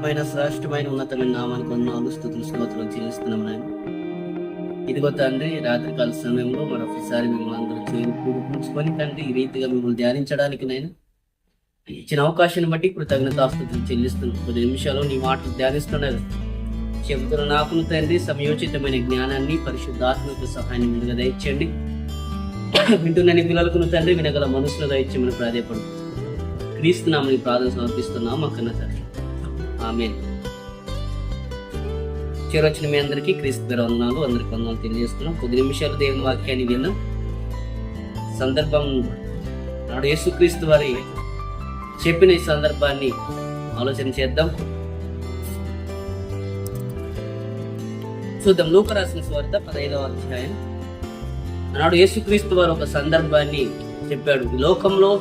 పైన శ్రేష్టమైన ఉన్నతమైన నామానికి వందనాలు స్తుతులు స్తోత్రాలు చెల్లిస్తున్నాం నాయన. ఇదిగో తండ్రి, రాత్రికాల సమయంలో మరొకసారి మిమ్మల్ని అందరూ కూర్చుకొని తండ్రి ఈ రీతిగా మిమ్మల్ని ధ్యానించడానికి నేను ఇచ్చిన అవకాశాన్ని బట్టి కృతజ్ఞతాస్తుతులు చెల్లిస్తున్నాం. 10 నిమిషాలు నీ మాటలు ధ్యానిస్తున్నారు చెబుతున్న నాకు తండ్రి సమయోచితమైన జ్ఞానాన్ని పరిశుద్ధాత్మక సహాయాన్ని ముందుగా దయచేయండి. వింటున్న నీ పిల్లలకు తండ్రి వినగల మనసులో దయచేయమని ప్రాధాయపడు క్రీస్తున్నామని ప్రార్థన సమర్పిస్తున్నాం అక్కన్న తండ్రి, ఆమేన్. చేరొచ్చిన మీ అందరికీ క్రీస్తు పేరు వందనాలు, అందరికి వందనాలు తెలియజేస్తున్నాం. 10 నిమిషాలు దేవుని వాక్యాన్ని విన్న సందర్భం నాడు యేసుక్రీస్తు వారి చెప్పిన ఈ సందర్భాన్ని ఆలోచన చేద్దాం. చూద్దాం. లూకా రాసిన సువార్త 15వ అధ్యాయం. నాడు యేసుక్రీస్తు వారు ఒక సందర్భాన్ని చెప్పాడు. ఈ లోకంలో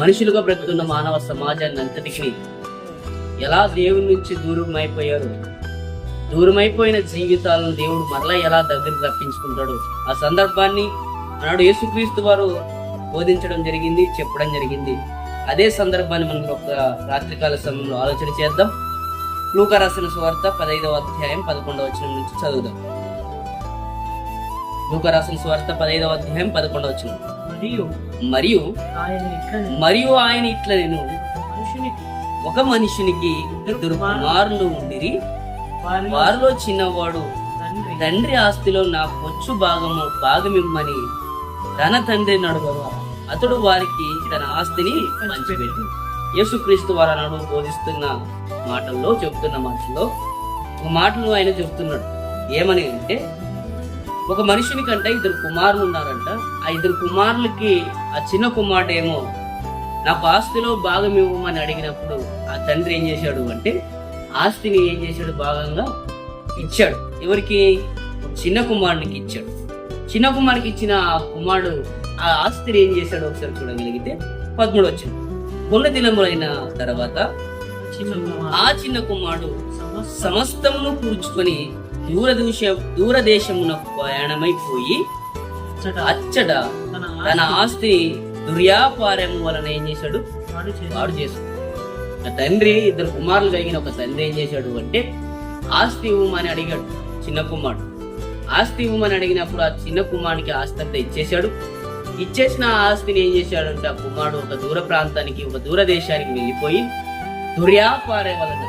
మనుషులుగా బ్రతుకున్న మానవ సమాజాన్ని అంతటికి ఎలా దేవుని నుంచి దూరమైపోయిన జీవితాలను దేవుడు మరలా ఎలా దగ్గరికి రప్పించుకుంటాడు, ఆ సందర్భాన్ని ఆనాడు యేసుక్రీస్తు వారు బోధించడం జరిగింది, చెప్పడం జరిగింది. అదే సందర్భాన్ని మనం ఒక రాత్రికాల సమయంలో ఆలోచన చేద్దాం. లూకా రాసిన సువార్త 15వ అధ్యాయం 11వ వచనం నుంచి చదువుదాం. లూకా రాసిన సువార్త 15వ అధ్యాయం 11వ వచనం. మరియు ఆయన ఇట్లా నేను ఒక మనిషినికి 2 కుమారులు ఉండిరి. వారిలో చిన్నవాడు తండ్రి ఆస్తిలో నాకు వచ్చు భాగమిమ్మని తన తండ్రిని అడుగగా అతడు వారికి తన ఆస్తిని పంచిపెట్టి. యేసుక్రీస్తు వారు అన్నాడు బోధిస్తున్న మాటల్లో చెబుతున్న మాటల్లో ఒక మాటలు ఆయన చెబుతున్నాడు. ఏమని అంటే, ఒక మనిషిని కంటే 2 కుమారులు ఉన్నారంట. ఆ 2 కుమారులకి ఆ చిన్న కుమారుడేమో నాకు ఆస్తిలో భాగం ఇవ్వమని అడిగినప్పుడు ఆ తండ్రి ఏం చేశాడు అంటే ఆస్తిని ఏం చేశాడు, భాగంగా ఇచ్చాడు. ఎవరికి? చిన్న కుమారునికి ఇచ్చాడు. చిన్న కుమారునికి ఇచ్చిన ఆ కుమారుడు ఆ ఆస్తిని ఏం చేశాడు ఒకసారి చూడగలిగితే 13 వచ్చింది. కొన్ని దినములైన తర్వాత ఆ చిన్న కుమారుడు సమస్తమును కూర్చుకొని దూరదేశమున ప్రయాణమైపోయి అచ్చట తన ఆస్తి దుర్వ్యాపారం వలన ఏం చేశాడు, వాడు చేశాడు. తండ్రి 2 కుమారులు కలిగిన ఒక తండ్రి ఏం చేశాడు అంటే ఆస్తి ఇవ్వమని అడిగాడు. చిన్న కుమారుడు ఆస్తి ఇవ్వమని అడిగినప్పుడు ఆ చిన్న కుమారునికి ఆస్తి అంతా ఇచ్చేశాడు. ఇచ్చేసిన ఆస్తిని ఏం చేశాడంటే ఆ కుమారుడు ఒక దూర ప్రాంతానికి, ఒక దూర దేశానికి వెళ్ళిపోయి దుర్వ్యాపారం వలన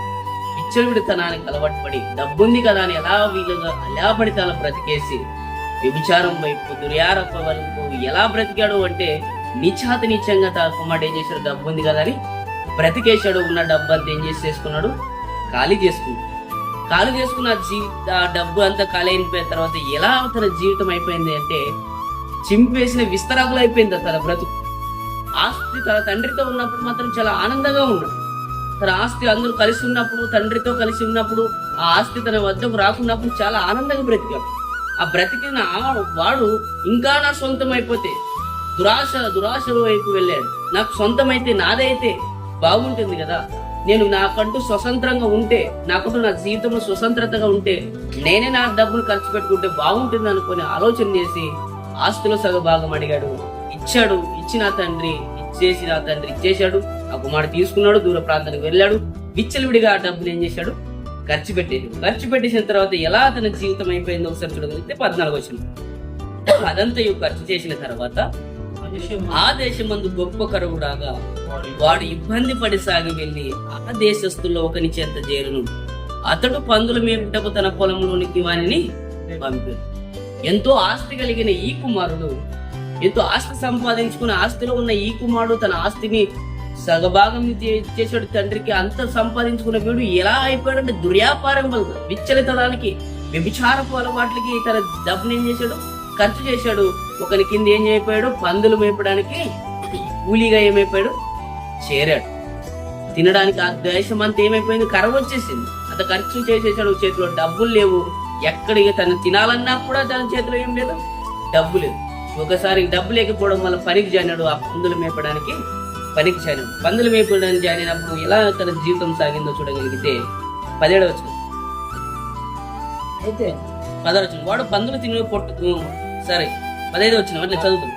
విచ్చలవిడితనానికి అలవాటు పడి డబ్బుంది కదా అని ఎలా పడితే అలా బ్రతికేసి వ్యభిచారం వైపు దుర్యారోప వరకు ఎలా బ్రతికాడు అంటే నీచంగా తా కుమారుడు ఏం చేశాడు, డబ్బు ఉంది కదా అని బ్రతికేశాడు. ఉన్న డబ్బు అంతా ఏం చేసుకున్నాడు, ఖాళీ చేసుకున్న ఆ డబ్బు అంతా ఖాళీ అయిపోయిన తర్వాత ఎలా తన జీవితం అయిపోయింది అంటే చింపేసిన విస్తరాకులు అయిపోయింది తన బ్రతుకు. ఆస్తి తన తండ్రితో ఉన్నప్పుడు మాత్రం చాలా ఆనందంగా ఉన్నాడు. తన ఆస్తి అందరూ కలిసి ఉన్నప్పుడు, తండ్రితో కలిసి ఉన్నప్పుడు, ఆ ఆస్తి తన వద్దకు రాకున్నప్పుడు చాలా ఆనందంగా బ్రతికాడు. ఆ బ్రతికిన వాడు ఇంకా నా సొంతం అయిపోతే దురాశల వైపు వెళ్ళాడు. నాకు సొంతమైతే, నాదైతే బాగుంటుంది కదా, నేను నాకంటూ స్వతంత్రంగా ఉంటే, నాకంటూ నా జీవితంలో స్వతంత్రతగా ఉంటే, నేనే నా డబ్బును ఖర్చు పెట్టుకుంటే బాగుంటుంది అనుకుని ఆలోచన చేసి ఆస్తిలో సగభాగం అడిగాడు. ఇచ్చాడు. ఇచ్చిన తండ్రి ఇచ్చేశాడు. ఆ కుమారుడు తీసుకున్నాడు, దూర ప్రాంతానికి వెళ్ళాడు. విచ్చలవిడిగా ఆ డబ్బులు ఏం చేశాడు, ఖర్చు పెట్టేసిన తర్వాత ఎలా తన జీవితం అయిపోయిందో ఒకసారి చూడగలిగితే 14 వచ్చింది. అదంతా ఖర్చు చేసిన తర్వాత ఆ దేశమందు గొప్ప కరువురాగా వాడు ఇబ్బంది పడి సాగి వెళ్ళి ఆ దేశస్తుల్లో ఒకని చెంత చేరును. అతడు పందుల మేపుటకు తన పొలంలోనికి వానిని పంపాడు. ఎంతో ఆస్తి కలిగిన ఈ కుమారుడు, ఎంతో ఆస్తి సంపాదించుకున్న ఆస్తిలో ఉన్న ఈ కుమారుడు తన ఆస్తిని సగభాగం చేసాడు తండ్రికి. అంత సంపాదించుకున్న వీడు ఎలా అయిపోయాడంటే దుర్వ్యాపారం వల్ల విచ్చలితనానికి, వ్యభిచారపు అలవాట్లకి తన డబ్బుని ఏం చేశాడు, ఖర్చు చేశాడు. ఒకరి కింద ఏం అయిపోయాడు, పందులు మేపడానికి కూలీగా ఏమైపోయాడు, చేరాడు. తినడానికి ఆ దేశం అంతా ఏమైపోయింది, కరువు వచ్చేసింది. అంత ఖర్చు చేసేసాడు. చేతిలో డబ్బులు లేవు. ఎక్కడికి తను తినాలన్నా కూడా తన చేతిలో ఏం లేదు, డబ్బు లేదు. ఒకసారి డబ్బు లేకపోవడం వల్ల పనికి జాయినాడు. ఆ పందులు మేపడానికి పనికి జాయినాడు. పందులు మేపడానికి జాయిన్ అయినప్పుడు ఎలా తన జీవితం సాగిందో చూడగలిగితే 17వ వచనం. అయితే 16వ వచనం, వాడు పందులు తిని 15వ వచనం అట్లా చదువుతుంది.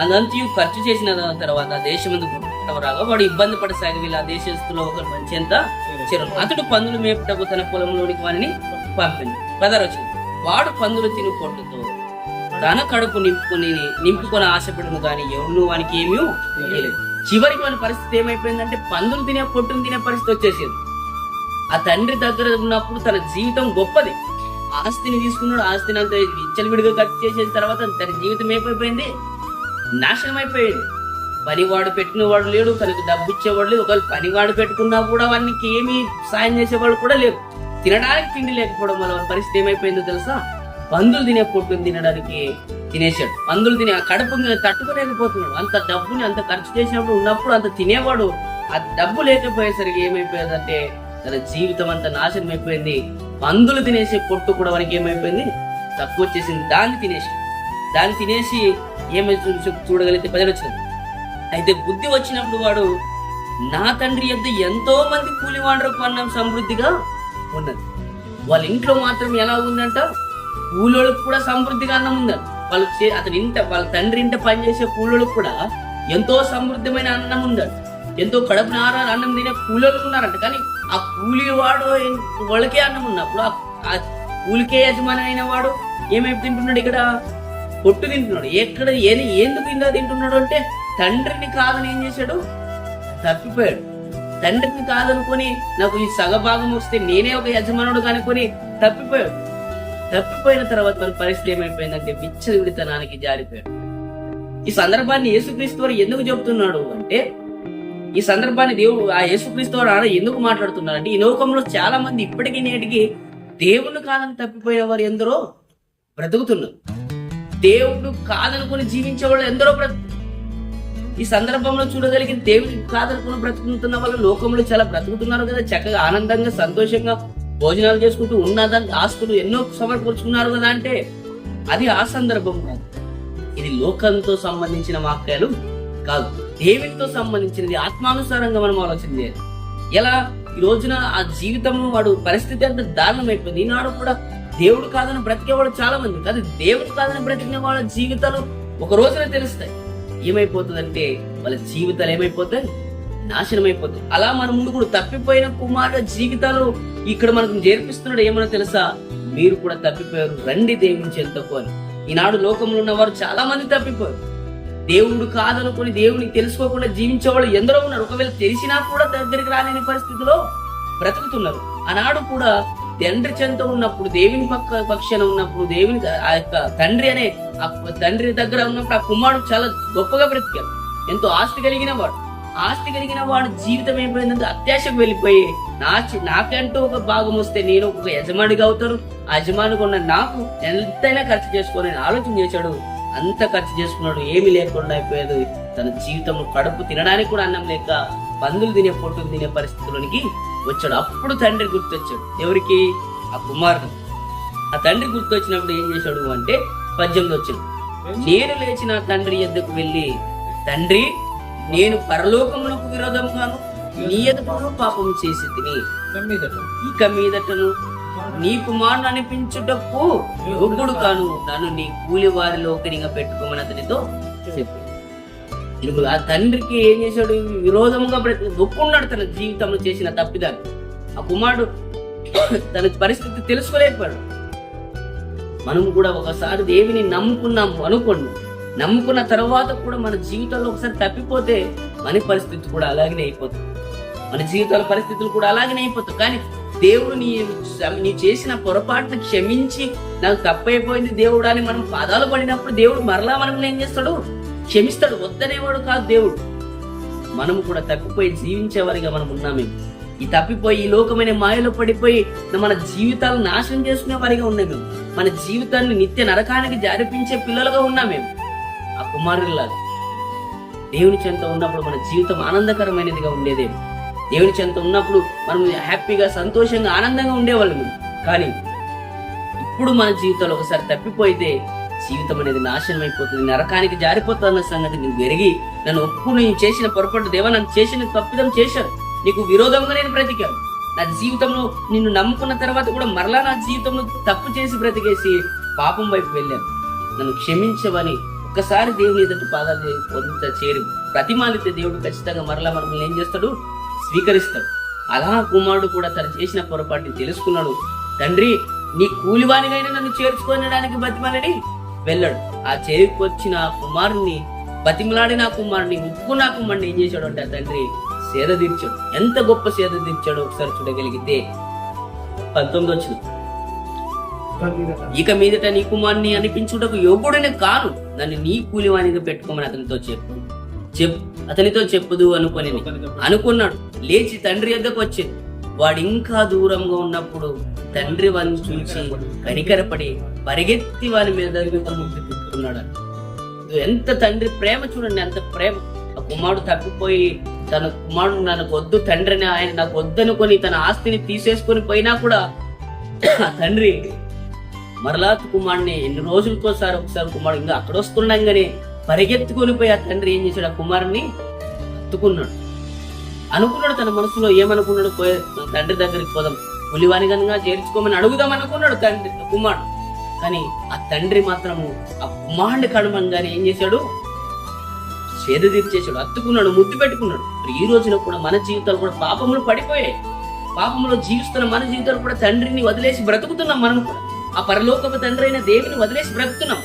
అదంతయు ఖర్చు చేసిన తర్వాత దేశమందు మేపుటకు రాగా వాడు ఇబ్బంది పడసాగి వీళ్ళ దేశస్తులో ఒకరు మంచి ఎంత చెరువు. అతడు పందులు మేపుటకు తన పొలంలోనికి వారిని పంపింది. 10వ వచనం. వాడు పందులు తిని పొట్టుతో తన కడుపు నింపుకొని ఆశపడును కానీ ఎవరు వానికి ఏమీ లేదు. చివరికి వాని పరిస్థితి ఏమైపోయిందంటే పందులు తినే పొట్టును తినే పరిస్థితి వచ్చేసింది. ఆ తండ్రి దగ్గర ఉన్నప్పుడు తన జీవితం గొప్పది. ఆస్తిని తీసుకున్నాడు, ఆస్తిని అంతా విచ్చలవిడిగా ఖర్చు చేసిన తర్వాత తన జీవితం ఏమైపోయింది, నాశనం అయిపోయింది. పనివాడు పెట్టినవాడు లేడు, తనకు డబ్బు ఇచ్చేవాడు లేదు. ఒకవేళ పనివాడు పెట్టుకున్నా కూడా వానికి ఏమీ సాయం చేసేవాడు కూడా లేరు. తినడానికి తిండి లేకపోవడం వల్ల పరిస్థితి ఏమైపోయిందో తెలుసా, పందులు తినే పొట్టును తినడానికి తినేశాడు. పందులు తినే ఆ కడుపు తట్టుకోలేకపోతున్నాడు. అంత డబ్బుని అంత ఖర్చు చేసినప్పుడు ఉన్నప్పుడు అంత తినేవాడు. ఆ డబ్బు లేకపోయేసరికి ఏమైపోయిందంటే తన జీవితం అంతా నాశనం అయిపోయింది. పందులు తినేసే పొట్టు కూడా వానికి ఏమైపోయింది, తక్కువ వచ్చేసింది. దాన్ని తినేసి ఏమైతే చూడగలిగితే 10వ వచనం. అయితే బుద్ధి వచ్చినప్పుడు వాడు నా తండ్రి యొద్ద ఎంతో మంది కూలివాండ్రకు అన్నం సమృద్ధిగా ఉన్నది. వాళ్ళ ఇంట్లో మాత్రం ఎలా ఉందంట, కూలోళ్ళకు కూడా సమృద్ధిగా అన్నం ఉందంట. వాళ్ళ తండ్రి ఇంట పనిచేసే కూలోళ్ళకు కూడా ఎంతో సమృద్ధమైన అన్నం ఉందంట. ఎంతో కడుపు నార అన్నం తినే కూలోళ్ళు ఉన్నారంట. కానీ ఆ కూలివాడు వాళ్ళకే అన్నం ఉన్నప్పుడు ఆ కూలికే యజమాని అయిన వాడు ఏమైపు తింటున్నాడు, ఇక్కడ పొట్టు తింటున్నాడు. ఎందుకు ఇంకా తింటున్నాడు అంటే తండ్రిని కాదని ఏం చేశాడు, తప్పిపోయాడు. తండ్రిని కాదనుకొని నాకు ఈ సగభాగం వస్తే నేనే ఒక యజమానుడు కనుకొని తప్పిపోయిన తర్వాత మన పరిస్థితి ఏమైపోయిందంటే విచ్చలవిడితనానికి జారిపోయాడు. ఈ సందర్భాన్ని యేసుక్రీస్తు వారు ఎందుకు చెబుతున్నాడు అంటే, ఈ సందర్భాన్ని దేవుడు ఆ యేసుక్రీస్తు వారు ఎందుకు మాట్లాడుతున్నారు అంటే, ఈ లోకంలో చాలా మంది ఇప్పటికీ నేటికి దేవుడు కాదని తప్పిపోయిన వారు ఎందరో బ్రతుకుతున్నారు. దేవుడు కాదనుకుని జీవించే వాళ్ళు ఎందరో ఈ సందర్భంలో చూడగలిగిన దేవుడు కాదనుకుని బ్రతుకుతున్న వాళ్ళు లోకంలో చాలా బ్రతుకుతున్నారు కదా, చక్కగా ఆనందంగా సంతోషంగా భోజనాలు చేసుకుంటూ ఉన్నదాన్ని ఆస్తులు ఎన్నో సమర్పరుచుకున్నారు కదా. అంటే అది ఆ సందర్భం కాదు. ఇది లోకంతో సంబంధించిన వాక్యాలు కాదు, దేవునితో సంబంధించినది. ఆత్మానుసారంగా మనం ఆలోచన చేయాలి. ఎలా ఈ రోజున ఆ జీవితం వాడు పరిస్థితి అంత దారుణం అయిపోయింది. ఈనాడు కూడా దేవుడు కాదని బ్రతికేవాడు చాలా మంది కాదు, దేవుడు కాదని బ్రతికిన వాళ్ళ జీవితాలు ఒక రోజున తెలుస్తాయి. ఏమైపోతుందంటే వాళ్ళ జీవితాలు ఏమైపోతాయి, నాశనం అయిపోతాయి. అలా మన ముందు కూడా తప్పిపోయిన కుమారుల జీవితాలు ఇక్కడ మనకు చేర్పిస్తున్నాడు. ఏమన్నా తెలుసా, మీరు కూడా తప్పిపోయారు, రండి దేవుని చెంతకు అని. ఈనాడు లోకంలో ఉన్న వారు చాలా మంది తప్పిపోయారు. దేవుడు కాదనుకొని దేవుని తెలుసుకోకుండా జీవించే వాళ్ళు ఎందరో ఉన్నారు. ఒకవేళ తెలిసినా కూడా దగ్గరికి రాలేని పరిస్థితిలో బ్రతుకుతున్నారు. ఆనాడు కూడా తండ్రి చెంత ఉన్నప్పుడు, దేవుని పక్షాన ఉన్నప్పుడు, దేవుని ఆ యొక్క తండ్రి అనే ఆ తండ్రి దగ్గర ఉన్నప్పుడు ఆ కుమారుడు చాలా గొప్పగా బ్రతికాడు. ఎంతో ఆస్తి కలిగిన వాడు జీవితం ఏమైపోయిందంటే అత్యాశకు వెళ్ళిపోయి నాకంటూ ఒక భాగం వస్తే నేను ఒక యజమానిగా అవుతాను, ఆ యజమానిగా ఉన్న నాకు ఎంతైనా ఖర్చు చేసుకోవాలని ఆలోచన చేశాడు. అంత ఖర్చు చేసుకున్నాడు, ఏమి లేకుండా అయిపోయేది. తన జీవితంలో కడుపు తినడానికి కూడా అన్నం లేక పందులు తినే పొట్టులు తినే పరిస్థితుల్లోనికి వచ్చాడు. అప్పుడు తండ్రి గుర్తొచ్చాడు. ఎవరికి? ఆ కుమారుడు. ఆ తండ్రి గుర్తొచ్చినప్పుడు ఏం చేశాడు అంటే 18 వచ్చాడు. నేను లేచి నా తండ్రి యొద్దకు వెళ్ళి, తండ్రి, నేను పరలోకమునకు విరోధంగాను నీ ఎదుటను పాపం చేసి తిని ఇక మీదటను నీ కుమారుని అనిపించుటకు యోగ్యుడు కాను, నన్ను నీ కూలి వారిలో ఒకరిగా పెట్టుకోమని అతనితో చెప్పాడు. ఆ తండ్రికి ఏం చేశాడు? విరోధంగా ఒప్పుకున్నాడు తన జీవితంలో చేసిన తప్పిదాన్ని. ఆ కుమారుడు తన పరిస్థితి తెలుసుకోలేకపోయాడు. మనం కూడా ఒకసారి దేవుని నమ్ముకున్నాము అనుకోండి, నమ్ముకున్న తర్వాత కూడా మన జీవితంలో ఒకసారి తప్పిపోతే మన పరిస్థితి కూడా అలాగనే అయిపోతుంది. మన జీవితాల పరిస్థితులు కూడా అలాగనే అయిపోతాయి. కానీ దేవుడు నీ చేసిన పొరపాటును క్షమించి నాకు తప్పైపోయింది దేవుడు అని మనం పాదాలు పడినప్పుడు దేవుడు మరలా మనం ఏం చేస్తాడు? క్షమిస్తాడు. వద్దనేవాడు కాదు దేవుడు. మనం కూడా తప్పిపోయి జీవించేవారిగా మనం ఉన్నామే. ఈ తప్పిపోయి ఈ లోకమైన మాయలో పడిపోయి మన జీవితాలను నాశనం చేసుకునే వారిగా ఉన్నాం మేము. మన జీవితాన్ని నిత్య నరకానికి జారిపించే పిల్లలుగా ఉన్నాం మేము. ఆ కుమారులాగా దేవుని చెంత ఉన్నప్పుడు మన జీవితం ఆనందకరమైనదిగా ఉండేదేమో. దేవుని చెంత ఉన్నప్పుడు మనం హ్యాపీగా సంతోషంగా ఆనందంగా ఉండేవాళ్ళం. కానీ ఇప్పుడు మన జీవితంలో ఒకసారి తప్పిపోయితే జీవితం అనేది నాశనం అయిపోతుంది, నరకానికి జారిపోతుంది అన్న సంగతి నీకు ఎరిగి నన్ను ఒప్పుకుని చేసిన పొరపాటు, దేవా నన్ను చేసిన తప్పిదం చేశాను, నీకు విరోధంగా నేను బ్రతికాను, నా జీవితంలో నిన్ను నమ్ముకున్న తర్వాత కూడా మరలా నా జీవితంలో తప్పు చేసి బ్రతికేసి పాపం వైపు వెళ్ళాను, నన్ను క్షమించవని ఒక్కసారి దేవుని ఎదుటి పాదాలు పొంత చేరి ప్రతిమాలితే దేవుడు ఖచ్చితంగా మరలా మనల్ని ఏం చేస్తాడు, స్వీకరిస్తాడు. అలా కుమారుడు కూడా తను చేసిన పొరపాటుని తెలుసుకున్నాడు. తండ్రి, నీ కూలివానిగైనా నన్ను చేర్చుకోనడానికి బతిమాలని వెళ్ళాడు. ఆ చేరుకొచ్చిన ఆ కుమారుని, బతిమలాడిన ఆ కుమారుని, ఉప్పుకున్న ఆ కుమారుని ఏం చేశాడు అంటే ఆ తండ్రి సేద తీర్చాడు. ఎంత గొప్ప సేద తీర్చాడు ఒకసారి చూడగలిగితే 19 వచ్చిన, ఇక మీదట నీ కుమారుని అనిపించుటకు యోగుడనే కాను, నన్ను నీ కూలివానిగా పెట్టుకోమని అతనితో చెప్పుదు అనుకున్నాడు. లేచి తండ్రి వద్దకు వచ్చింది. వాడు ఇంకా దూరంగా ఉన్నప్పుడు తండ్రి వారిని చూసి కనికరపడి పరిగెత్తి వారి మీద తిప్పుకున్నాడు. ఎంత తండ్రి ప్రేమ చూడండి, అంత ప్రేమ. ఆ కుమారుడు తప్పిపోయి తన కుమారుడు నాకు వద్దు తండ్రిని, ఆయన నాకు వద్దనుకొని తన ఆస్తిని తీసేసుకొని పోయినా కూడా ఆ తండ్రి మరలా కుమారుడిని ఎన్ని రోజులకోసారి ఒకసారి కుమారుడు ఇంకా అక్కడ వస్తుండగానే పరిగెత్తుకొని పోయి ఆ తండ్రి ఏం చేశాడు, ఆ కుమారుని హత్తుకున్నాడు. అనుకున్నాడు తన మనసులో, ఏమనుకున్నాడు, తండ్రి దగ్గరికి పోదాం, పులివానిగా చేర్చుకోమని అడుగుదాం అనుకున్నాడు కుమారుడు. కానీ ఆ తండ్రి మాత్రము ఆ కుమారుడి కడమంగానే ఏం చేశాడు, సేద తీర్చేశాడు, హత్తుకున్నాడు, ముద్దు పెట్టుకున్నాడు. ఈ రోజున కూడా మన జీవితాలు కూడా పాపములు పడిపోయాయి. పాపములో జీవిస్తున్న మన జీవితాలు కూడా తండ్రిని వదిలేసి బ్రతుకుతున్నాం. మనం కూడా ఆ పరలోకపు తండ్రి అయిన దేవుని వదిలేసి బ్రతుకుతున్నాం.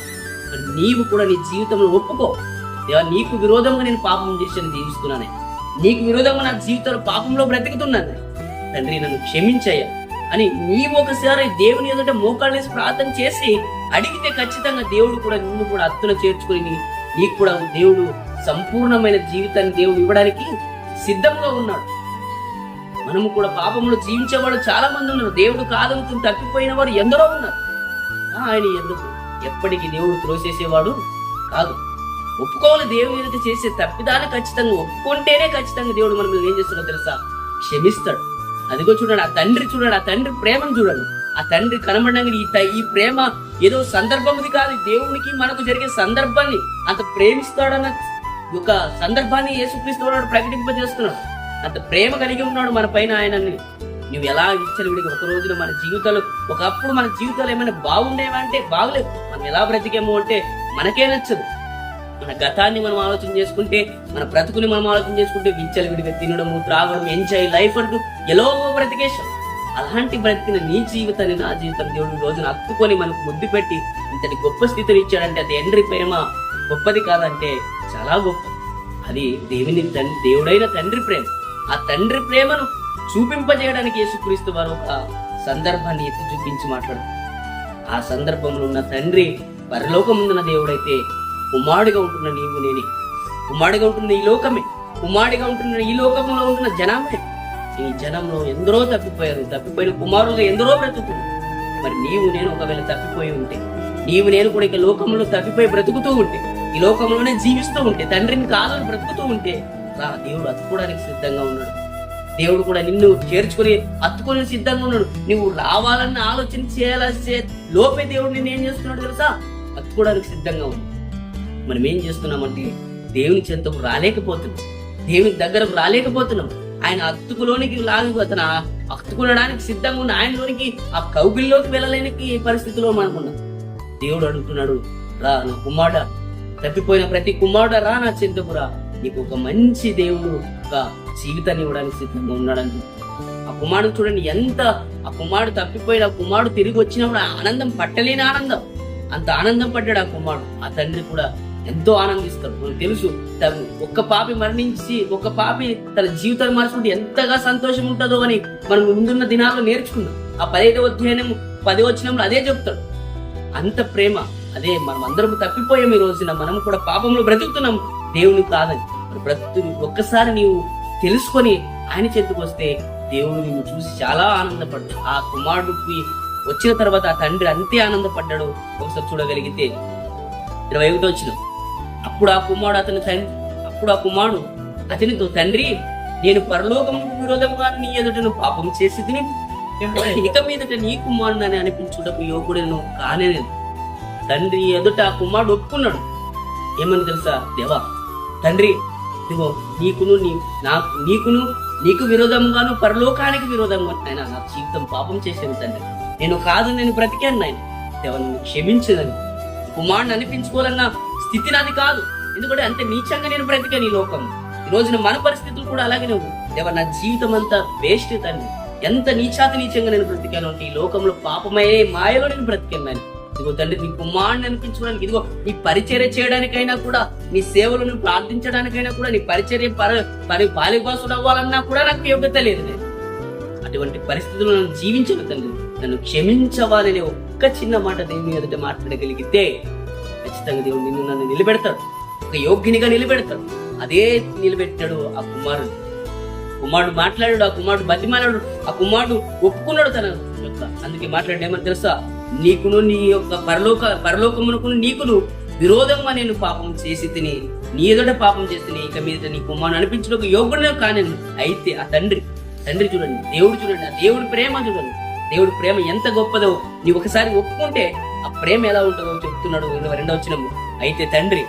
నీవు కూడా నీ జీవితంలో ఒప్పుకో, దేవా నీకు విరోధంగా నేను పాపం చేసి జీవిస్తున్నానే, నీకు విరోధంగా నా జీవితంలో పాపంలో బ్రతుకుతున్నాను తండ్రి, నన్ను క్షమించయ్యా అని నీవు ఒకసారి దేవుని ఎదుట మోకాళ్ళేసి ప్రార్థన చేసి అడిగితే ఖచ్చితంగా దేవుడు కూడా నిన్ను కూడా హత్తున చేర్చుకుని నీకు కూడా దేవుడు సంపూర్ణమైన జీవితాన్ని దేవుడు ఇవ్వడానికి సిద్ధంగా ఉన్నాడు. మనము కూడా పాపంలో జీవించేవాడు చాలా మంది ఉన్నారు. దేవుడు కాదనుకుని తప్పిపోయిన వారు ఎందరో ఉన్నారు. ఆయన ఎందుకు ఎప్పటికీ దేవుడు త్రోసేసేవాడు కాదు. ఒప్పుకోవాలి, దేవుని ఎదుట చేసే తప్పిదాన్ని ఖచ్చితంగా ఒప్పుకుంటేనే ఖచ్చితంగా దేవుడు మనం ఏం చేస్తాడో తెలుసా, క్షమిస్తాడు. అదిగో చూడండి, ఆ తండ్రి చూడండి, ఆ తండ్రి ప్రేమను చూడండి. ఆ తండ్రి కనబడంగా ఈ ప్రేమ ఏదో సందర్భంది కాదు, దేవునికి మనకు జరిగే సందర్భాన్ని అంత ప్రేమిస్తాడన్న ఒక సందర్భాన్ని యేసుక్రీస్తు ప్రకటింపజేస్తున్నాడు. అంత ప్రేమ కలిగి ఉన్నాడు మన పైన ఆయనని. నువ్వు ఎలా విడిగా ఒక రోజున మన జీవితాలు, ఒకప్పుడు మన జీవితాలు ఏమైనా బాగుండేవా అంటే బాగులేవు. మనం ఎలా బ్రతికేమో అంటే మనకే నచ్చదు. మన గతాన్ని మనం ఆలోచన చేసుకుంటే, మన బ్రతుకుని మనం ఆలోచన చేసుకుంటే విడిగా తినడము, త్రాగడం, ఎంజాయ్ లైఫ్ అంటూ ఎలా బ్రతికేశాం. అలాంటి బ్రతికిన నీ జీవితాన్ని, నా జీవితం దేవుడు రోజున హత్తుకొని మనకు ముద్దు పెట్టి ఇంతటి గొప్ప స్థితిని ఇచ్చాడంటే అది తండ్రి ప్రేమ గొప్పది కాదంటే చాలా గొప్ప. అది దేవుడైన తండ్రి ప్రేమ. ఆ తండ్రి ప్రేమను చూపింపజేయడానికి యేసుక్రీస్తు వారు ఒక సందర్భాన్ని ఎత్తి చూపించి మాట్లాడు. ఆ సందర్భంలో ఉన్న తండ్రి పరలోకముందున్న దేవుడైతే కుమారుడిగా ఉంటున్న నీవు నేనే, కుమారుడిగా ఉంటున్న ఈ లోకమే, కుమారుడిగా ఉంటున్న ఈ లోకంలో ఉంటున్న జనమే. ఈ జనంలో ఎందరో తప్పిపోయిన కుమారులుగా ఎందరో బ్రతుకుతున్నారు. మరి నీవు నేను ఒకవేళ తప్పిపోయి ఉంటే, నీవు నేను కూడా ఇక లోకంలో తప్పిపోయి బ్రతుకుతూ ఉంటే, ఈ లోకంలోనే జీవిస్తూ ఉంటే, తండ్రిని కాదని బ్రతుకుతూ ఉంటే దేవుడు హత్తుకోవడానికి సిద్ధంగా ఉన్నాడు. దేవుడు కూడా నిన్ను చేర్చుకుని హత్తుకొని సిద్ధంగా ఉన్నాడు. నువ్వు రావాలన్న ఆలోచన చేయాల్సే లోపే దేవుడు నిన్ను ఏం చేస్తున్నాడు తెలుసా, హత్తుకోవడానికి సిద్ధంగా ఉంది. మనం ఏం చేస్తున్నామంటే దేవుని చెంతకు రాలేకపోతున్నాం, దేవుని దగ్గరకు రాలేకపోతున్నాం. ఆయన హత్తుకులోనికి అతను హత్తుకునడానికి సిద్ధంగా ఉన్న ఆయనలోనికి ఆ కౌగిల్లోకి వెళ్ళలేని పరిస్థితిలో మనకున్నాం. దేవుడు అడుగుతున్నాడు, రా నా కుమారుడా, తప్పిపోయిన ప్రతి కుమారుడా రా నా చెంతకు రా, నీకు ఒక మంచి దేవుడు ఒక జీవితాన్ని ఇవ్వడానికి సిద్ధంగా ఉన్నాడని. ఆ కుమారుడు చూడండి, ఎంత ఆ కుమారుడు తప్పిపోయిన ఆ కుమారుడు తిరిగి వచ్చినప్పుడు ఆనందం పట్టలేని ఆనందం, అంత ఆనందం పడ్డాడు ఆ కుమారుడు. ఆ తండ్రి కూడా ఎంతో ఆనందిస్తాడు. మనకు తెలుసు, ఒక్క పాపి మరణించి ఒక్క పాపి తన జీవితాన్ని మార్చుకుంటే ఎంతగా సంతోషం ఉంటుందో అని మనం ముందున్న దినాల్లో నేర్చుకున్నాం. ఆ 15వ అధ్యాయం 10వ వచనంలో అదే చెప్తాడు. అంత ప్రేమ. అదే మనం అందరం తప్పిపోయాం. ఈ రోజున మనం కూడా పాపంలో బ్రతుకుతున్నాం, దేవుని కాదని. ఒక్కసారి నీవు తెలుసుకొని ఆయన చేతికి వస్తే దేవుడు నిన్ను చూసి చాలా ఆనందపడ్డాడు. ఆ కుమారుడికి వచ్చిన తర్వాత ఆ తండ్రి అంతే ఆనందపడ్డాడు. ఒకసారి చూడగలిగితే 21వ వచనం, అప్పుడు ఆ కుమారుడు అతనితో, తండ్రి, నేను పరలోకమునకు విరోధంగా నీ ఎదుటను పాపం చేసి తిని ఇక మీదట నీ కుమారుడు అనిపించుటకు యోగుడను కానేది. తండ్రి ఎదుట ఆ కుమారుడు ఒప్పుకున్నాడు. ఏమని తెలుసా, దేవా తండ్రి, ఇదిగో నీకు విరోధంగాను పరలోకానికి విరోధంగా ఆయన నా జీవితం పాపం చేశాను తండ్రి, నేను బ్రతికాను నాయన, దేవా నన్ను క్షమించదని. కుమారుడిని అనిపించుకోవాలన్న స్థితి నాది కాదు, ఎందుకంటే అంతే నీచంగా నేను బ్రతికాను ఈ లోకం. ఈ రోజున మన పరిస్థితులు కూడా అలాగే నువ్వు దేవా, నా జీవితం అంతా వేస్ట్ తండ్రి, ఎంత నీచంగా నేను బ్రతికాను అంటే ఈ లోకంలో పాపమయ్యే మాయలో నేను బ్రతికాను. ఇదిగో తండ్రి, నీ కుమారుని అనిపించుకోవడానికి, ఇదిగో నీ పరిచర్య చేయడానికైనా కూడా, నీ సేవలను ప్రార్థించడానికైనా కూడా, నీ పరిచర్య పాలిభాసుడు అవ్వాలన్నా కూడా నాకు యోగ్యత లేదు. నేను అటువంటి పరిస్థితుల్లో నన్ను జీవించను తండ్రి, నన్ను క్షమించవాలని ఒక్క చిన్న మాట దేవుని ఎదుట మాట్లాడగలిగితే ఖచ్చితంగా దేవుడు నిన్ను నన్ను నిలబెడతాడు, ఒక యోగ్యునిగా నిలబెడతాడు. అదే నిలబెట్టాడు ఆ కుమారుడు మాట్లాడాడు, ఆ కుమారుడు బతిమాలాడు, ఆ కుమారుడు ఒప్పుకున్నాడు తన యొక్క. అందుకే మాట్లాడి ఏమని తెలుసా, నీకును నీ యొక్క పరలోకమునకును నీకును విరోధంగా నేను పాపం చేసి తిని, నీ ఎదుట పాపం చేసి ఇక మీద నీ కుమారుడు అనిపించిన ఒక యోగుడు కానీ. అయితే ఆ తండ్రి చూడండి, దేవుడు చూడండి, ఆ దేవుడి ప్రేమ చూడండి, దేవుడి ప్రేమ ఎంత గొప్పదో. నీ ఒకసారి ఒప్పుకుంటే ఆ ప్రేమ ఎలా ఉంటుందో చెప్తున్నాడు 22వ వచనం. అయితే తండ్రి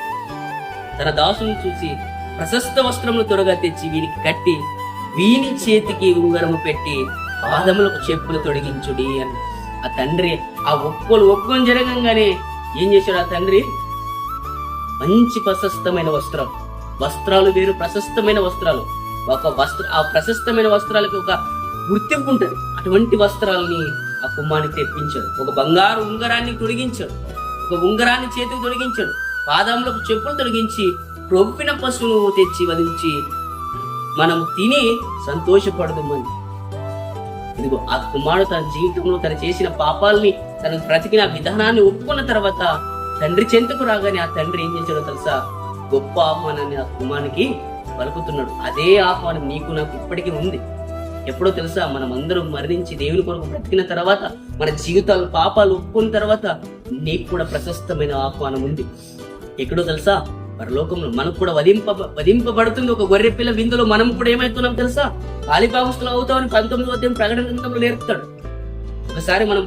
తన దాసుని చూసి ప్రశస్త వస్త్రములు త్వరగా తెచ్చి వీనికి కట్టి, వీని చేతికి ఉంగరము పెట్టి, పాదములకు చెప్పులు తొడిగించుడి అని. ఆ తండ్రి ఆ ఒప్పుకొని జరగంగానే ఏం చేశాడు ఆ తండ్రి? మంచి ప్రశస్తమైన వస్త్రాలు వేరు, ప్రశస్తమైన వస్త్రాలు. ఆ ప్రశస్తమైన వస్త్రాలకి ఒక గుర్తింపు ఉంటుంది. అటువంటి వస్త్రాలని ఆ కుమారుని తెప్పించాడు. ఒక బంగారు ఉంగరాన్ని తొడిగించాడు, ఒక ఉంగరాన్ని చేతికి తొడిగించాడు, పాదములకు చెప్పులు తొడిగించి, ప్రొవ్విన పశువును తెచ్చి వధించి మనం తిని సంతోషపడదామని. ఇదిగో ఆ కుమారుడు తన జీవితంలో తను చేసిన పాపాలని, తను బ్రతికిన విధానాన్ని ఒప్పుకున్న తర్వాత తండ్రి చెంతకు రాగానే ఆ తండ్రి ఏం చేశాడో తెలుసా? గొప్ప ఆహ్వానాన్ని ఆ కుమారునికి పలుకుతున్నాడు. అదే ఆహ్వానం నీకు నాకు ఇప్పటికీ ఉంది. ఎప్పుడో తెలుసా? మనం అందరం మరణించి దేవుని కొరకు బ్రతికిన తర్వాత, మన జీవితాలు పాపాలు ఒప్పుకున్న తర్వాత నీకు కూడా ప్రశస్తమైన ఆహ్వానం ఉంది. ఎక్కడో తెలుసా? పరలోకంలో. మనకు కూడా వధింపబడుతుంది ఒక గొర్రె పిల్ల విందులో. మనం కూడా ఏమైతున్నాం తెలుసా? పాలిభాగస్తులు అవుతామని 19వ అధ్యాయం ప్రకటన గ్రంథంలో నేర్పుతాడు. ఒకసారి మనం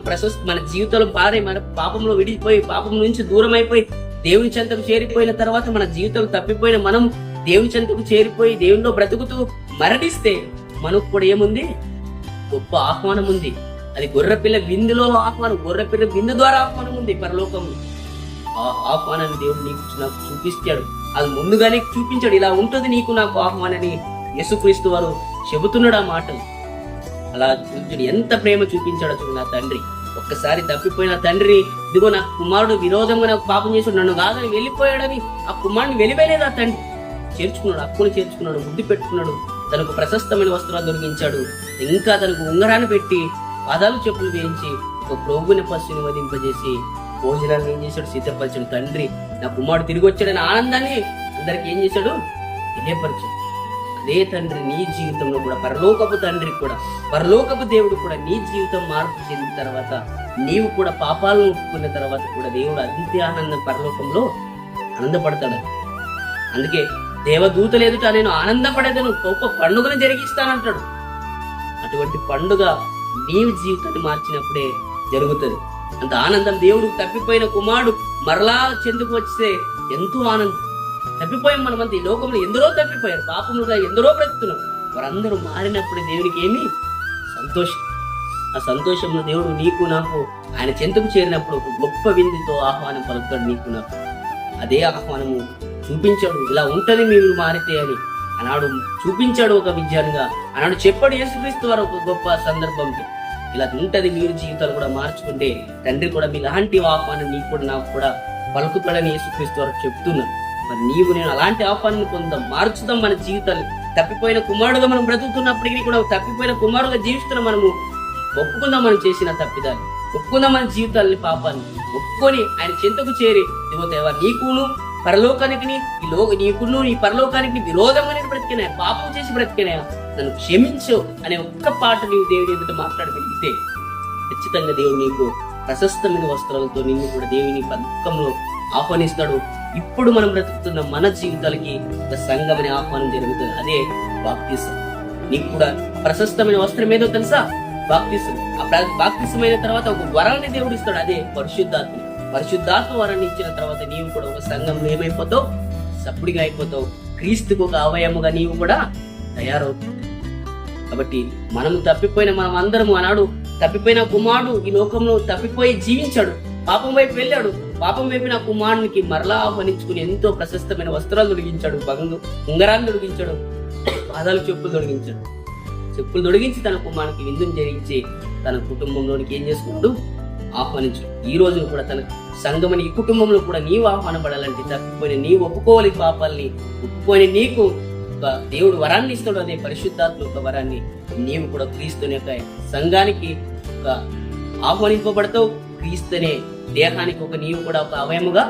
మన జీవితంలో మన పాపంలో విడిపోయి, పాపం నుంచి దూరం అయిపోయి దేవుని చెంతకు చేరిపోయిన తర్వాత, మన జీవితంలో తప్పిపోయిన మనం దేవుని చెంతకు చేరిపోయి దేవునిలో బ్రతుకుతూ మరణిస్తే మనకు కూడా ఏముంది? గొప్ప ఆహ్వానం ఉంది. అది గొర్రెపిల్ల విందులో ఆహ్వానం, గొర్రెపిల్ల విందు ద్వారా ఆహ్వానం ఉంది పరలోకంలో. ఆ ఆహ్వానాన్ని దేవుడు నాకు చూపిస్తాడు. అది ముందుగానే చూపించాడు, ఇలా ఉంటుంది నీకు నాకు ఆహ్వానని యేసుక్రీస్తు వారు చెబుతున్నాడు ఆ మాటలు. అలా చూపించాడు, ఎంత ప్రేమ చూపించాడో చూడు నా తండ్రి. ఒక్కసారి తప్పిపోయిన తండ్రి, ఇదిగో నా కుమారుడు విరోధంగా నాకు పాపం చేశాడు, నన్ను కాదని వెళ్ళిపోయాడని ఆ కుమారుడిని వెలివేయలేదు ఆ తండ్రి. చేర్చుకున్నాడు, అప్పును చేర్చుకున్నాడు, ముద్దు పెట్టుకున్నాడు, తనకు ప్రశస్తమైన వస్త్రాలు దొరికించాడు. ఇంకా తనకు ఉంగరాన్ని పెట్టి, పాదాలు చెప్పులు వేయించి, ఒక ప్రోగుని పశువుని వధింపజేసి భోజనాన్ని ఏం చేశాడు? సిద్ధపరిచాడు. తండ్రి నా కుమారుడు తిరిగి వచ్చాడని ఆనందాన్ని అందరికి ఏం చేశాడు? తెలియపరిచాడు. అదే తండ్రి నీ జీవితంలో కూడా, పరలోకపు తండ్రి కూడా, పరలోకపు దేవుడు కూడా నీ జీవితం మార్పు చెందిన తర్వాత, నీవు కూడా పాపాలను ఒప్పుకున్న తర్వాత కూడా దేవుడు అంతే ఆనందం పరలోకంలో ఆనందపడతాడు. అందుకే దేవదూతలు ఎదుట నేను ఆనందపడేదను, గొప్ప పండుగను జరిగిస్తానంటాడు. అటువంటి పండుగ నీవు జీవితాన్ని మార్చినప్పుడే జరుగుతుంది. అంత ఆనందం. దేవుడు తప్పిపోయిన కుమారుడు మరలా చెందుకు వస్తే ఎంతో ఆనందం. తప్పిపోయాం మనమంతా, ఈ లోకంలో ఎందరో తప్పిపోయారు, పాపములుగా ఎందరో బ్రతుకుతున్నాం. వారందరూ మారినప్పుడు దేవునికి ఏమి సంతోషం. ఆ సంతోషంలో దేవుడు నీకు నాకు ఆయన చెంతకు చేరినప్పుడు ఒక గొప్ప విందుతో ఆహ్వానం పలుకుతాడు నీకు నాకు. అదే ఆహ్వానము చూపించాడు, ఇలా ఉంటది మీరు మారితే అని ఆనాడు చూపించాడు ఒక విజయాలుగా. ఆనాడు చెప్పాడు యేసుక్రీస్తు వారు ఒక గొప్ప సందర్భంతో, ఇలా ఉంటది మీరు జీవితాలు కూడా మార్చుకుంటే తండ్రి కూడా మీలాంటి ఆహ్వానం నీకు కూడా నాకు కూడా పలుకుతాడని యేసుక్రీస్తు వారు చెప్తున్నాను. మరి నీవు నేను అలాంటి ఆహ్వానాన్ని పొందాం, మార్చుదాం మన జీవితాలు. తప్పిపోయిన కుమారుడుగా మనం బ్రతుకుతున్నప్పటికీ కూడా, తప్పిపోయిన కుమారుడుగా జీవిస్తున్న మనము ఒప్పుకుందాం మనం చేసిన తప్పిదాన్ని, ఒప్పుకుందాం మన జీవితాలని, పాపాన్ని ఒప్పుకొని ఆయన చెంతకు చేరి, ఇదిగోతేవా నీకును పరలోకానికి నీకును నీ పరలోకానికి విరోధంగా నేను బ్రతికినా, పాపం చేసి బ్రతికినా, నన్ను క్షమించు అనే ఒక్క పాట నీవు దేవుడి ఎదుట మాట్లాడగలిగితే ఖచ్చితంగా దేవుడు నీకు ప్రశస్తమైన వస్త్రాలతో నిన్ను కూడా దేవుని పథకంలో ఆహ్వానిస్తాడు. ఇప్పుడు మనం బ్రతుకుతున్న మన జీవితాలకి ఒక సంఘమనే ఆహ్వానం జరుగుతుంది. అదే బాప్తిసం. నీకు కూడా ప్రశస్తమైన వస్త్రం ఏదో తెలుసా? బాప్తిసం. ఆ బాప్తిసమైన తర్వాత ఒక వరాన్ని దేవుడు ఇస్తాడు, అదే పరిశుద్ధాత్మ. పరిశుద్ధాత్మ వరాన్ని ఇచ్చిన తర్వాత నీవు కూడా ఒక సంఘంలో ఏమైపోతావు? సప్పుడిగా అయిపోతావు. క్రీస్తుకు ఒక అవయముగా నీవు కూడా తయారవుతావు. కాబట్టి మనము తప్పిపోయిన మనం అందరము, ఆనాడు తప్పిపోయిన కుమారుడు ఈ లోకంలో తప్పిపోయి జీవించాడు, పాపం వైపు వెళ్ళాడు. పాపం వేపిన కుమారునికి మరలా ఆహ్వానించుకుని ఎంతో ప్రశస్తమైన వస్త్రాలు తొడిగించాడు, ఉంగరాన్ని తొడిగించాడు, పాదాలు చెప్పులు తొడిగించాడు. చెప్పులు తొడిగించి తన కుమారునికి విందును జరిగించి తన కుటుంబంలోనికి ఏం చేసుకున్నాడు? ఆహ్వానించాడు. ఈ రోజు కూడా తన సంఘమని ఈ కుటుంబంలో కూడా నీవు ఆహ్వానపడాలంటే తప్పిపోయిన నీవు ఒప్పుకోవాలి, పాపాలని ఒప్పుకొని నీకు ఒక దేవుడు వరాన్ని ఇస్తాడు. అనే పరిశుద్ధాత్మ యొక్క వరాన్ని నీవు కూడా క్రీస్తుని యొక్క సంఘానికి ఒక ఆహ్వానింపబడతావు. క్రీస్తునే దేహానికి ఒక నీవు కూడా ఒక అవయముగా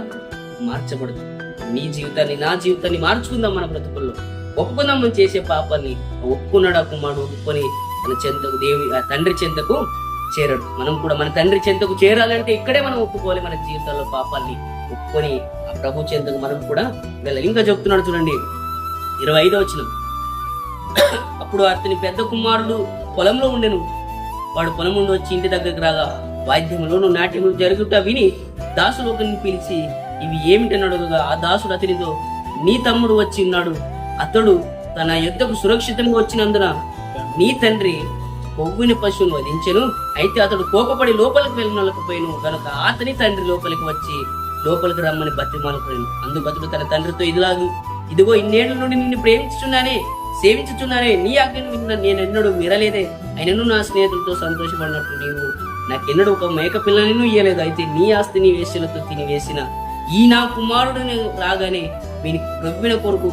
మార్చబడుతుంది. నీ జీవితాన్ని నా జీవితాన్ని మార్చుకుందాం. మన బ్రతుకుల్లో ఒప్పుకుందాం మనం చేసే పాపాన్ని. ఒప్పుకున్నాడు ఆ కుమారుడు, ఒప్పుకొని తన చెంతకు తండ్రి చెంతకు చేరాడు. మనం కూడా మన తండ్రి చెంతకు చేరాలంటే ఇక్కడే మనం ఒప్పుకోవాలి. మన జీవితాల్లో పాపాన్ని ఒప్పుకొని ఆ ప్రభు చెంతకు మనం కూడా వెళ్ళాలి. ఇంకా చెప్తున్నాడు చూడండి 25వ వచనం. అప్పుడు అతని పెద్ద కుమారుడు పొలంలో ఉండెను. వాడు పొలం నుండి వచ్చి ఇంటి దగ్గరకు రాగా వాద్యములోను నాట్యములు జరుగుట విని దాసుడు ఒకరిని పిలిచి ఇవి ఏమిటని అడుగగా ఆ దాసుడు అతనితో, నీ తమ్ముడు వచ్చి ఉన్నాడు, అతడు తన యుద్ధకు సురక్షితంగా వచ్చినందున నీ తండ్రి కొవ్విన పశువును వధించెను. అయితే అతడు కోపపడి లోపలికి వెళ్ళనలేకపోయాను కనుక అతని తండ్రి లోపలికి వచ్చి లోపలికి రమ్మని బతిమాలపోయాను. అందుకు అతడు తన తండ్రితో ఇదిగో ఇన్నేళ్ల నుండి నిన్ను ప్రేమించుచున్నానే, సేవించుచున్నానే, నీ ఆజ్ఞను నేనెన్నడూ వినలేదే. అయినను నా స్నేహితులతో సంతోషపడినట్టు నీవు నాకెన్నడూ ఒక మేక పిల్లలను ఇయ్యలేదు. అయితే నీ ఆస్తిని వేశ్యలతో తినివేసిన ఈ నా కుమారుడిని రాగానే వీనికి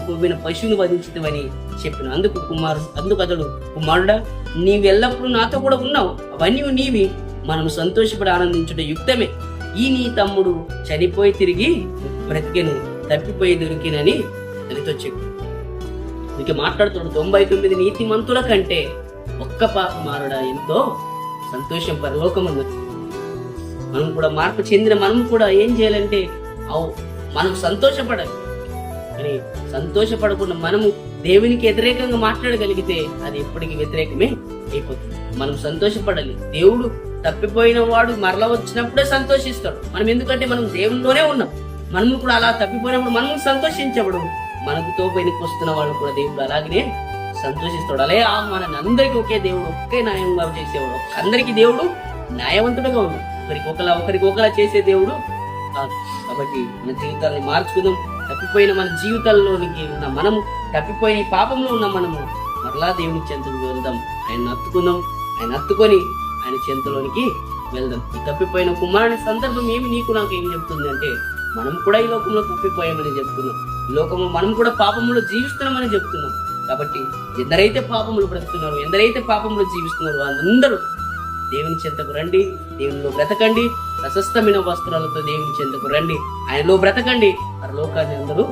కొవ్విన పశువుని వధించుతావని చెప్పిన. అందుకు అతడు, కుమారుడా, నీవెల్లప్పుడూ నాతో కూడా ఉన్నావు, అవన్నీ నీవి, మనం సంతోషపడి ఆనందించుట యుక్తమే. ఈ నీ తమ్ముడు చనిపోయి తిరిగి బ్రతికెను, తప్పిపోయి దొరికినని అతనితో చెప్పు. ఇంక మాట్లాడుతాడు, 99 నీతిమంతుల కంటే ఒక్క పాపమారుడా ఎంతో సంతోషం పరలోకమందు. మనం కూడా మార్పు చెందిన మనం కూడా ఏం చేయాలంటే మనం సంతోషపడాలి. కానీ సంతోషపడకుండా మనము దేవునికి వ్యతిరేకంగా మాట్లాడగలిగితే అది ఎప్పటికీ వ్యతిరేకమే అయిపోతుంది. మనం సంతోషపడాలి. దేవుడు తప్పిపోయిన వాడు మరలా వచ్చినప్పుడే సంతోషిస్తాడు. మనం ఎందుకంటే మనం దేవునిలోనే ఉన్నాం. మనము కూడా అలా తప్పిపోయినప్పుడు మనము సంతోషించబడు. మనకు తోపైనకి వస్తున్న వాళ్ళు కూడా దేవుడు అలాగనే సంతోషిస్తాడు. అలాగే మనని అందరికీ ఒకే దేవుడు ఒకే న్యాయంగా చేసేవాడు. అందరికీ దేవుడు న్యాయవంతుడుగా ఉన్నాడు. ఒకరికి ఒకలా చేసే దేవుడు కాదు. కాబట్టి మన జీవితాన్ని మార్చుకుందాం. తప్పిపోయిన మన జీవితాల్లోనికి ఉన్న మనము, తప్పిపోయిన పాపంలో ఉన్న మనము మరలా దేవుని చెంతకు వెళ్దాం. ఆయన హత్తుకుందాం. ఆయన హత్తుకొని ఆయన చెంతలోనికి వెళ్దాం. ఈ తప్పిపోయిన కుమారుని సందర్భం ఏమి నీకు నాకు ఏం చెప్తుంది అంటే, మనం కూడా ఈ లోకంలో తప్పిపోయామని చెప్తున్నాం. ఈ లోకంలో మనం కూడా పాపంలో జీవిస్తున్నామని చెప్తున్నాం. కాబట్టి ఎందరైతే పాపములు బ్రతుకుతున్నారు, ఎందరైతే పాపములు జీవిస్తున్నారు, అందరూ దేవుని చెంతకు రండి, దేవునిలో బ్రతకండి. ప్రశస్తమైన వస్త్రాలతో దేవుని చెంతకు రండి, ఆయనలో బ్రతకండి, పరలోకాన్ని అందరూ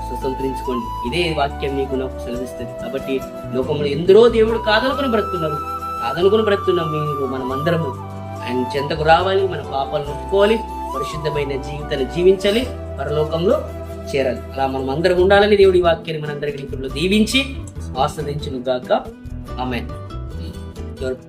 స్వతంత్రించుకోండి. ఇదే వాక్యం మీకు నాకు సెలవిస్తుంది. కాబట్టి లోకంలో ఎందరో దేవుడు కాదనుకుని బ్రతుకుతున్నాం. మనం అందరము ఆయన చెంతకు రావాలి, మన పాపాలను ఒప్పుకోవాలి, పరిశుద్ధమైన జీవితాన్ని జీవించాలి, పరలోకంలో చేరాలి. అలా మనం అందరం ఉండాలని దేవుడి వాక్యాన్ని మనందరికీ దీవించి ఆస్వాదించును గాక. ఆమేన్.